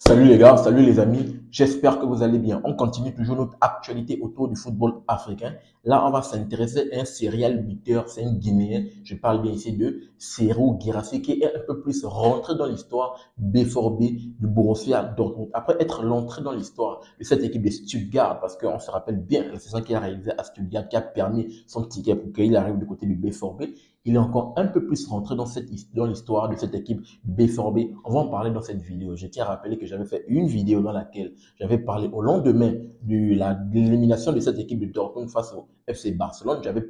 Salut les gars, salut les amis, j'espère que vous allez bien. On continue toujours notre actualité autour du football africain. Là, on va s'intéresser à un serial buteur, c'est un Guinéen, je parle bien ici de Serhou Guirassy, qui est un peu plus rentré dans l'histoire du B4B, du Borussia Dortmund. Après être rentré dans l'histoire de cette équipe de Stuttgart, parce qu'on se rappelle bien la saison qu'il a réalisée à Stuttgart, qui a permis son ticket pour qu'il arrive du côté du B4B, il est encore un peu plus rentré dans l'histoire de cette équipe B4B. On va en parler dans cette vidéo. Je tiens à rappeler que j'avais fait une vidéo dans laquelle j'avais parlé au lendemain de l'élimination de cette équipe de Dortmund face au FC Barcelone. J'avais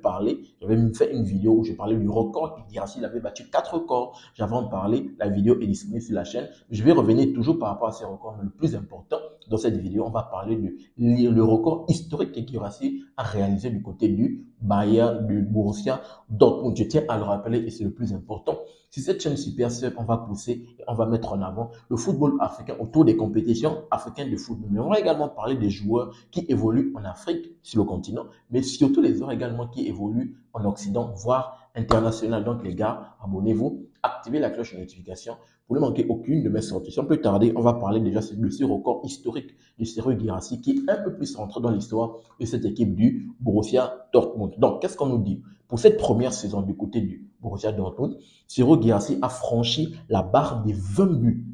même fait une vidéo où je parlais du record que Guirassy avait battu 4 records. J'avais en parlé, la vidéo est disponible sur la chaîne. Je vais revenir toujours par rapport à ces records, mais le plus important dans cette vidéo, on va parler le record historique que Guirassy a réalisé du côté du Bayern, du Borussia Dortmund. Je tiens à le rappeler et c'est le plus important. Sur cette chaîne Super Sub, on va pousser et on va mettre en avant le football africain autour des compétitions africaines de football. Mais on va également parler des joueurs qui évoluent en Afrique, sur le continent, mais surtout les joueurs également qui évoluent en Occident, voire international. Donc les gars, abonnez-vous, activez la cloche de notification pour ne manquer aucune de mes sorties. Sans plus tarder, on va parler déjà de ce record historique de Serhou Guirassy qui est un peu plus rentré dans l'histoire de cette équipe du Borussia Dortmund. Donc, qu'est-ce qu'on nous dit? Pour cette première saison du côté du Borussia Dortmund, Serhou Guirassy a franchi la barre des 20 buts.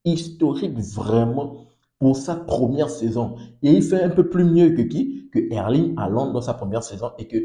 Historique vraiment pour sa première saison. Et il fait un peu plus mieux que qui? Que Erling Haaland dans sa première saison et que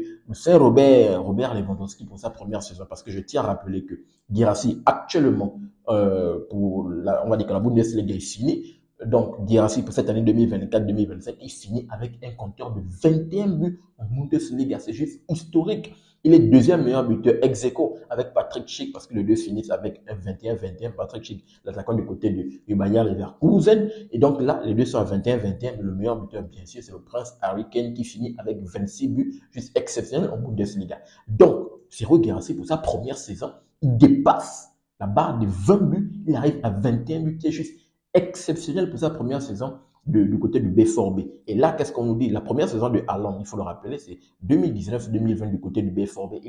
Robert Lewandowski pour sa première saison. Parce que je tiens à rappeler que Guirassy actuellement, on va dire que la Bundesliga est finie. Donc, Guirassy pour cette année 2024-2025, il finit avec un compteur de 21 buts en Bundesliga. C'est juste historique. Il est deuxième meilleur buteur ex aequo avec Patrick Schick parce que les deux finissent avec un 21-21. Patrick Schick, l'attaquant du côté du Bayer Leverkusen. Et donc là, les deux sont à 21-21. Mais le meilleur buteur, bien sûr, c'est le prince Harry Kane qui finit avec 26 buts, juste exceptionnel en Bundesliga. Donc, Serhou Guirassy, pour sa première saison, il dépasse la barre de 20 buts. Il arrive à 21 buts, qui est juste exceptionnel pour sa première saison du côté du B4B. Et là, qu'est-ce qu'on nous dit? La première saison de Haaland, il faut le rappeler, c'est 2019-2020 du côté du B4B.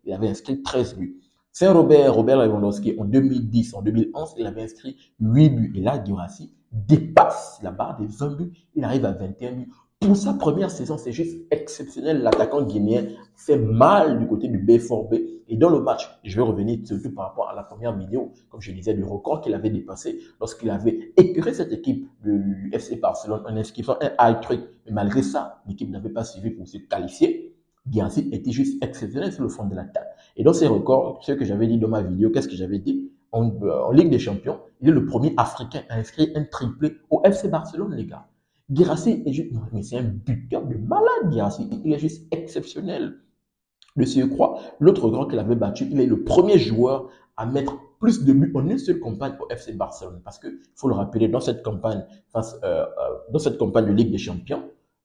Il avait inscrit 13 buts. Robert Lewandowski, en 2010, en 2011, il avait inscrit 8 buts. Et là, Guirassy dépasse la barre des 20 buts. Il arrive à 21 buts. Pour sa première saison, c'est juste exceptionnel. L'attaquant guinéen fait mal du côté du B4B. Et dans le match, je vais revenir surtout par rapport à la première vidéo, comme je disais, du record qu'il avait dépassé lorsqu'il avait écœuré cette équipe du FC Barcelone en inscrivant un high trick. Mais malgré ça, l'équipe n'avait pas suivi pour se qualifier. Guirassy était juste exceptionnel sur le fond de l'attaque. Et dans ces records, ce que j'avais dit dans ma vidéo, qu'est-ce que j'avais dit? En Ligue des Champions, il est le premier Africain à inscrire un triplé au FC Barcelone, les gars. Guirassy est juste, mais c'est un buteur de malade, Guirassy. Il est juste exceptionnel. De surcroît, l'autre grand qu'il avait battu, il est le premier joueur à mettre plus de buts en une seule campagne au FC Barcelone. Parce que, faut le rappeler, dans cette campagne, dans cette campagne de Ligue des Champions,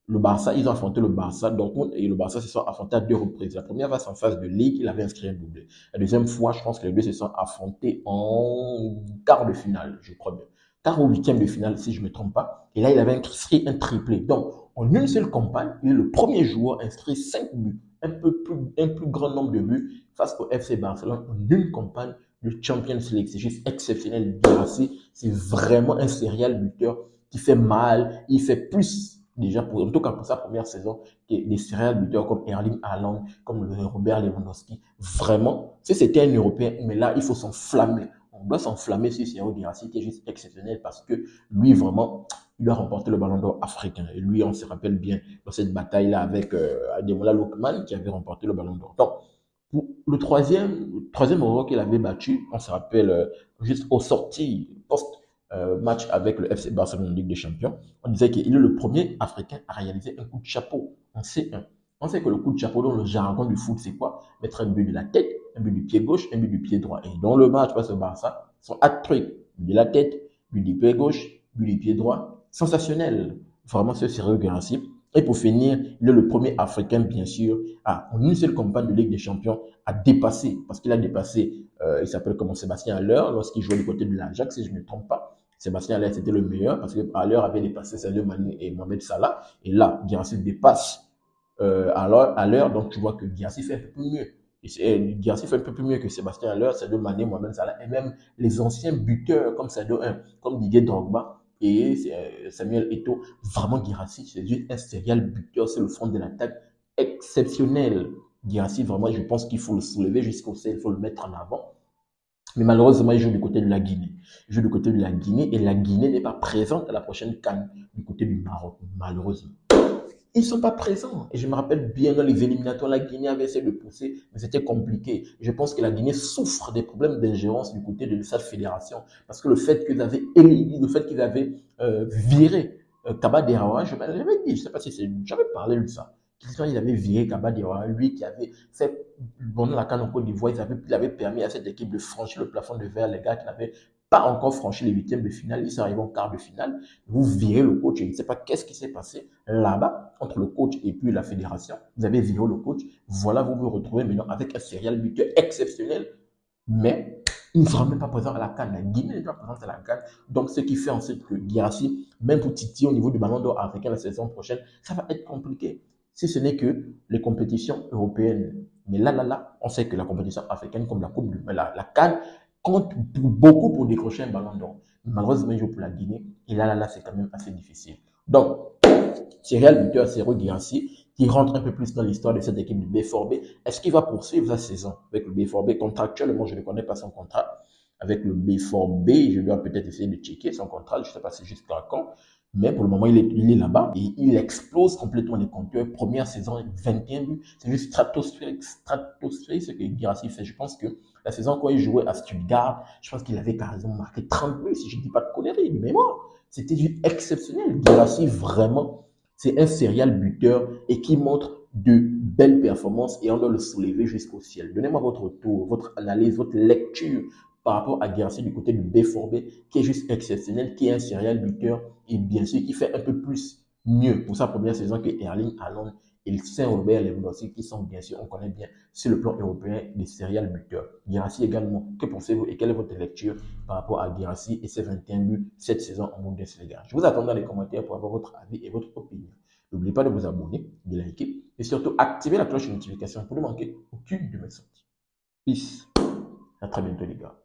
le Barça, ils ont affronté le Barça Dortmund et le Barça se sont affrontés à deux reprises. La première fois, c'est en phase de Ligue, il avait inscrit un doublé. La deuxième fois, je pense que les deux se sont affrontés en quart de finale, je crois bien. Quart ou huitième de finale, si je ne me trompe pas. Et là, il avait inscrit un triplé. Donc, en une seule campagne, il est le premier joueur à inscrire 5 buts, un plus grand nombre de buts face au FC Barcelone en une campagne de Champions League. C'est juste exceptionnel. Guirassy, c'est vraiment un serial buteur qui fait mal. Il fait plus, déjà, en tout cas pour sa première saison, que des serial buteurs comme Erling Haaland, comme Robert Lewandowski. Vraiment, si c'était un Européen, mais là, il faut s'enflammer. On doit s'enflammer sur Serhou Guirassy, qui est juste exceptionnel parce que lui, vraiment, il doit remporter le ballon d'or africain. Et lui, on se rappelle bien dans cette bataille-là avec Ademola Lookman qui avait remporté le ballon d'or. Donc, pour le troisième Euro qu'il avait battu, on se rappelle juste aux sorties post-match avec le FC Barcelone en Ligue des Champions, on disait qu'il est le premier Africain à réaliser un coup de chapeau en C1. On sait que le coup de chapeau dans le jargon du foot, c'est quoi? Mettre un but de la tête, un but du pied gauche, un but du pied droit. Et dans le match face au Barça, son hat-trick, but de la tête, but du pied gauche, but du pied droit, sensationnel. Vraiment, ce Serhou Guirassy. Et pour finir, il est le premier Africain, bien sûr, en une seule campagne de Ligue des Champions, à dépasser, parce qu'il a dépassé, il s'appelle comment Sébastien Haller, lorsqu'il jouait du côté de l'Ajax, si je ne me trompe pas. Sébastien Haller, c'était le meilleur, parce que Haller avait dépassé Sadio Mané et Mohamed Salah. Et là, Guirassy dépasse Haller, donc tu vois que Guirassy fait un peu plus mieux. Guirassy fait un peu plus mieux que Sébastien Haller, Sadio Mané, Mohamed Salah, et même les anciens buteurs comme Sadio 1, comme Didier Drogba, et Samuel Eto'o. Vraiment, Guirassy, c'est juste un serial buteur, c'est le front de l'attaque exceptionnel. Guirassy, vraiment, je pense qu'il faut le soulever jusqu'au ciel, il faut le mettre en avant. Mais malheureusement, il joue du côté de la Guinée. Il joue du côté de la Guinée et la Guinée n'est pas présente à la prochaine CAN du côté du Maroc, malheureusement. Ils ne sont pas présents. Et je me rappelle bien dans les éliminatoires, la Guinée avait essayé de pousser, mais c'était compliqué. Je pense que la Guinée souffre des problèmes d'ingérence du côté de sa fédération. Parce que le fait qu'ils avaient éliminé, le fait qu'ils avaient viré Kaba Derawa, je l'avais dit, je ne sais pas si c'est, j'avais parlé de ça. Ils avaient viré Kaba Derawa, lui qui avait fait, pendant la CAN en Côte d'Ivoire, il avait permis à cette équipe de franchir le plafond de verre, les gars qui n'avaient pas encore franchi les huitièmes de finale, ils sont arrivés en quart de finale. Vous virez le coach, je ne sais pas qu'est-ce qui s'est passé là-bas entre le coach et puis la fédération. Vous avez viré le coach. Voilà, vous vous retrouvez maintenant avec un serial buteur exceptionnel, mais il ne sera même pas présent à la CAN. La Guinée n'est pas présente à la CAN. Donc, ce qui fait en sorte que Guirassy, même pour Titi au niveau du ballon d'or africain la saison prochaine, ça va être compliqué. Si ce n'est que les compétitions européennes. Mais là, on sait que la compétition africaine, comme la CAN, compte beaucoup pour décrocher un ballon d'or. Malheureusement, il joue pour la Guinée. Et là, c'est quand même assez difficile. Donc, serial buteur Serhou Guirassy, qui rentre un peu plus dans l'histoire de cette équipe du B4B. Est-ce qu'il va poursuivre sa saison avec le B4B? Contractuellement, je ne connais pas son contrat avec le B4B. Je dois peut-être essayer de checker son contrat. Je ne sais pas si c'est jusqu'à quand. Mais pour le moment, il est là-bas et il explose complètement les compteurs. Première saison, 21 buts. C'est juste stratosphérique ce que Guirassy fait. Je pense que la saison quand il jouait à Stuttgart, je pense qu'il avait carrément marqué 30 buts, si je ne dis pas de conneries, de mémoire. C'était du exceptionnel. Guirassy, vraiment, c'est un serial buteur et qui montre de belles performances et on doit le soulever jusqu'au ciel. Donnez-moi votre tour, votre analyse, votre lecture par rapport à Guirassy du côté du B4B, qui est juste exceptionnel, qui est un serial buteur et bien sûr qui fait un peu plus mieux pour sa première saison que Erling Haaland et Saint-Robert Lewandowski, qui sont bien sûr, on connaît bien, sur le plan européen, des serial buteurs. Guirassy également, que pensez-vous et quelle est votre lecture par rapport à Guirassy et ses 21 buts cette saison en Bundesliga? Je vous attends dans les commentaires pour avoir votre avis et votre opinion. N'oubliez pas de vous abonner, de liker et surtout activer la cloche de notification pour ne manquer aucune de mes sorties. Peace. À très bientôt les gars.